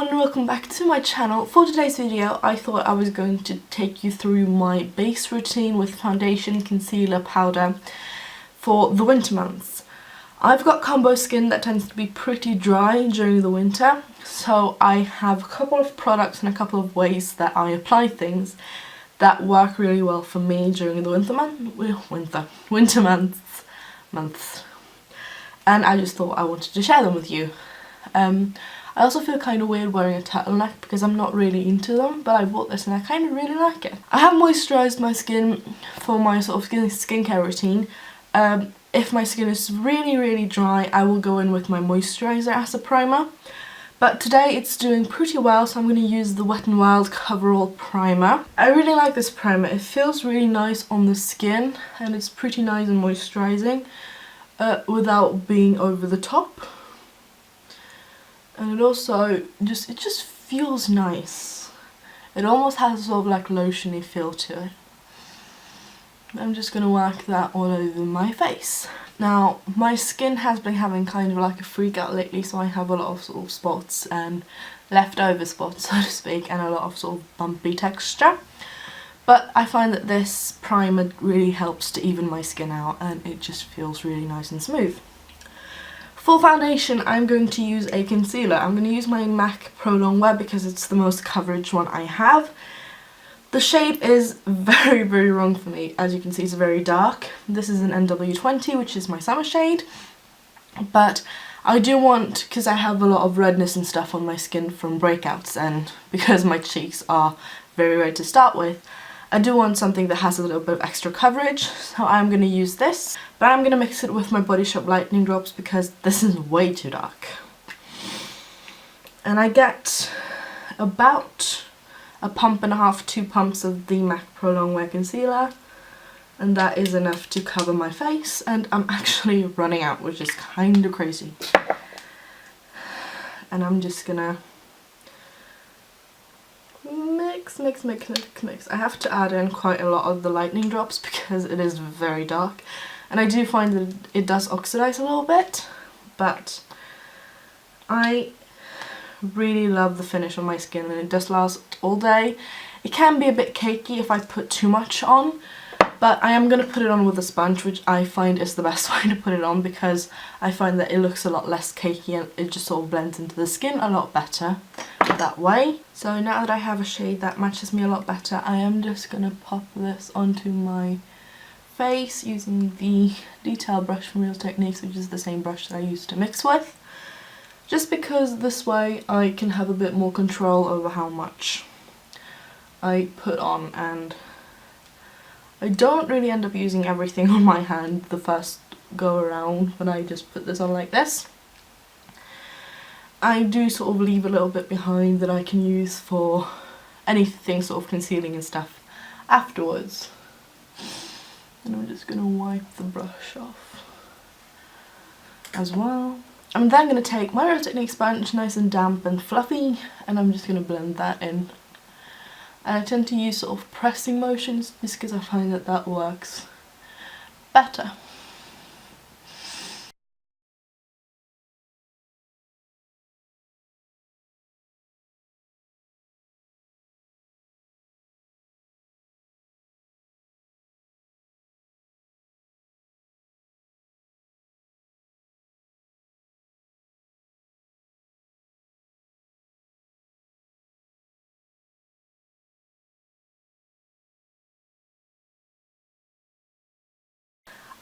everyone and welcome back to my channel. For today's video I thought I was going to take you through my base routine with foundation, concealer, powder for the winter months. I've got combo skin that tends to be pretty dry during the winter, so I have a couple of products and a couple of ways that I apply things that work really well for me during the winter months. And I just thought I wanted to share them with you. I also feel kind of weird wearing a turtleneck because I'm not really into them, but I bought this and I kind of really like it. I have moisturised my skin for my sort of skincare routine. If my skin is really dry, I will go in with my moisturiser as a primer. But today it's doing pretty well, so I'm going to use the Wet n Wild Coverall Primer. I really like this primer. It feels really nice on the skin and it's pretty nice and moisturising without being over the top. And it also just feels nice. It almost has sort of like lotiony feel to it. I'm just going to work that all over my face. Now, my skin has been having kind of like a freak out lately, so I have a lot of sort of spots and leftover spots, so to speak, and a lot of sort of bumpy texture. But I find that this primer really helps to even my skin out and it just feels really nice and smooth. For foundation, I'm going to use a concealer. I'm going to use my MAC Pro Longwear because it's the most coverage one I have. The shade is very wrong for me. As you can see, it's very dark. This is an NW20, which is my summer shade. But I do want, because I have a lot of redness and stuff on my skin from breakouts, and because my cheeks are very red to start with, I do want something that has a little bit of extra coverage, so I'm going to use this. But I'm going to mix it with my Body Shop Lightening drops because this is way too dark. And I get about a pump and a half, 2 pumps of the MAC Pro Longwear Concealer. And that is enough to cover my face, and I'm actually running out, which is kind of crazy. And I'm just gonna mix. I have to add in quite a lot of the lightning drops because it is very dark. And I do find that it does oxidize a little bit, but I really love the finish on my skin and it does last all day. It can be a bit cakey if I put too much on, but I am going to put it on with a sponge, which I find is the best way to put it on because I find that it looks a lot less cakey and it just sort of blends into the skin a lot better that way. So now that I have a shade that matches me a lot better, I am just going to pop this onto my face using the detail brush from Real Techniques, which is the same brush that I used to mix with. Just because this way I can have a bit more control over how much I put on, and I don't really end up using everything on my hand the first go around when I just put this on like this. I do sort of leave a little bit behind that I can use for anything sort of concealing and stuff afterwards. And I'm just going to wipe the brush off as well. I'm then going to take my Real Techniques sponge, nice and damp and fluffy, and I'm just going to blend that in. And I tend to use sort of pressing motions just because I find that that works better.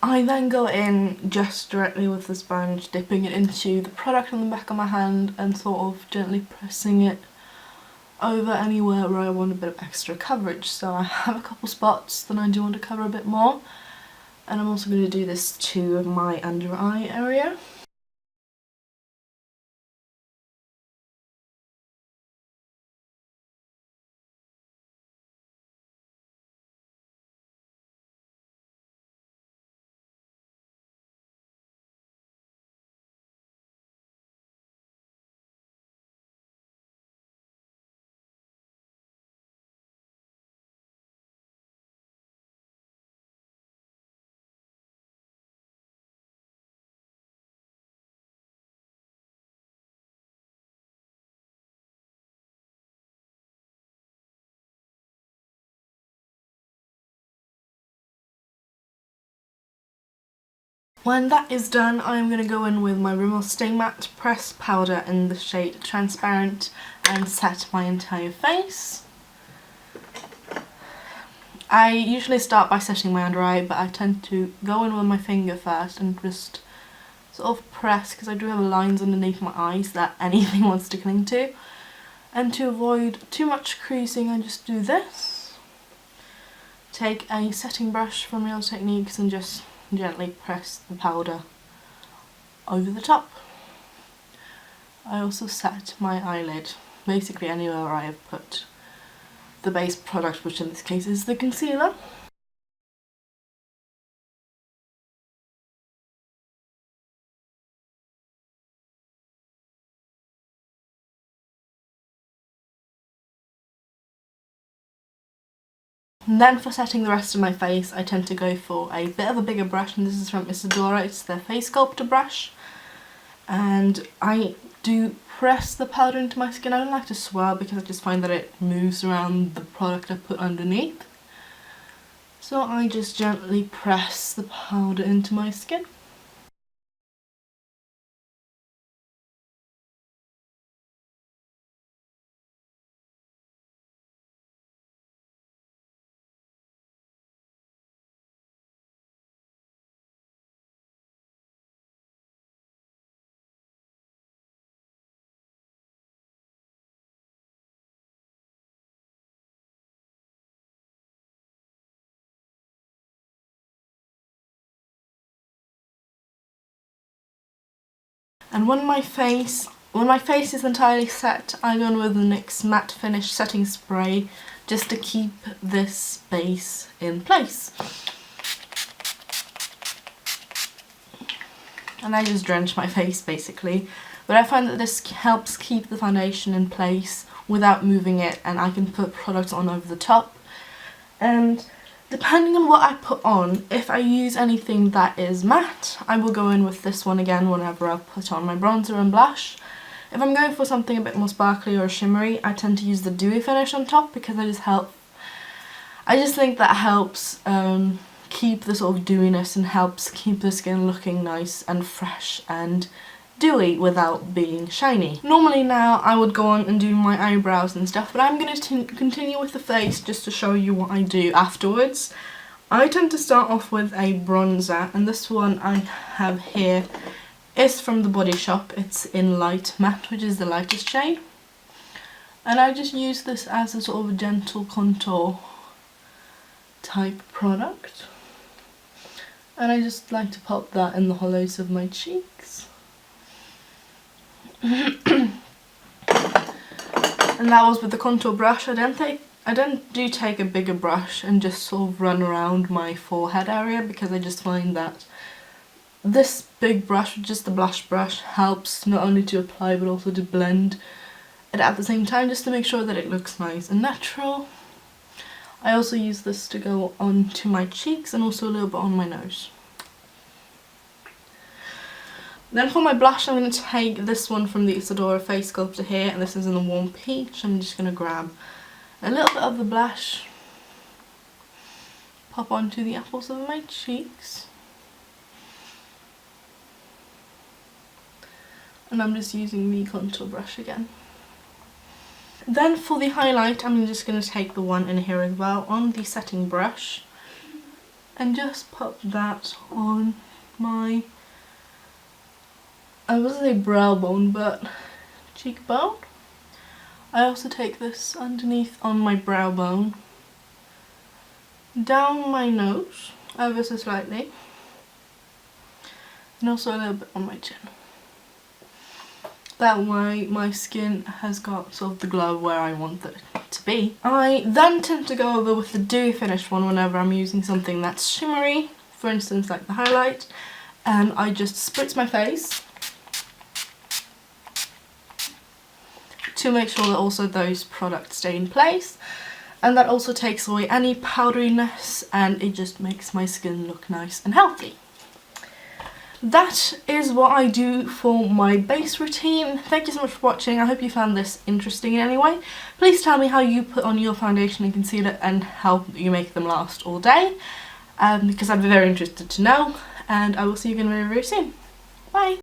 I then go in just directly with the sponge, dipping it into the product on the back of my hand and sort of gently pressing it over anywhere where I want a bit of extra coverage. So I have a couple spots that I do want to cover a bit more, and I'm also going to do this to my under eye area. When that is done, I'm going to go in with my Rimmel Stay Matte Press Powder in the shade Transparent and set my entire face. I usually start by setting my under eye, but I tend to go in with my finger first and just sort of press, because I do have lines underneath my eyes that anything wants to cling to. And to avoid too much creasing, I just do this. Take a setting brush from Real Techniques and just gently press the powder over the top. I also set my eyelid, basically anywhere I have put the base product, which in this case is the concealer. And then for setting the rest of my face, I tend to go for a bit of a bigger brush, and this is from Isadora. It's their Face Sculptor brush. And I do press the powder into my skin. I don't like to swirl because I just find that it moves around the product I put underneath. So I just gently press the powder into my skin. And when my face is entirely set, I go in with the NYX Matte Finish Setting Spray just to keep this base in place. And I just drench my face basically, but I find that this helps keep the foundation in place without moving it, and I can put products on over the top. And depending on what I put on, if I use anything that is matte, I will go in with this one again whenever I put on my bronzer and blush. If I'm going for something a bit more sparkly or shimmery, I tend to use the dewy finish on top, because I just think that helps keep the sort of dewiness and helps keep the skin looking nice and fresh and dewy without being shiny. Normally now I would go on and do my eyebrows and stuff, but I'm going to continue with the face just to show you what I do afterwards. I tend to start off with a bronzer, and this one I have here is from the Body Shop. It's in Light Matte, which is the lightest shade. And I just use this as a sort of a gentle contour type product. And I just like to pop that in the hollows of my cheeks. And that was with the contour brush. I don't take a bigger brush and just sort of run around my forehead area, because I just find that this big brush, just the blush brush, helps not only to apply but also to blend it at the same time, just to make sure that it looks nice and natural. I also use this to go onto my cheeks and also a little bit on my nose. Then for my blush, I'm going to take this one from the Isadora Face Sculptor here, and this is in the Warm Peach. I'm just going to grab a little bit of the blush, pop onto the apples of my cheeks, and I'm just using the contour brush again. Then for the highlight, I'm just going to take the one in here as well on the setting brush and just pop that on my, I was going to say brow bone, but cheekbone. I also take this underneath on my brow bone, down my nose ever so slightly, and also a little bit on my chin. That way my skin has got sort of the glow where I want it to be. I then tend to go over with the dewy finish one whenever I'm using something that's shimmery, for instance like the highlight, and I just spritz my face to make sure that also those products stay in place, and that also takes away any powderiness, and it just makes my skin look nice and healthy. That is what I do for my base routine. Thank you so much for watching. I hope you found this interesting in any way. Please tell me how you put on your foundation and concealer and how you make them last all day, because I'd be very interested to know. and I will see you again very, very soon. Bye!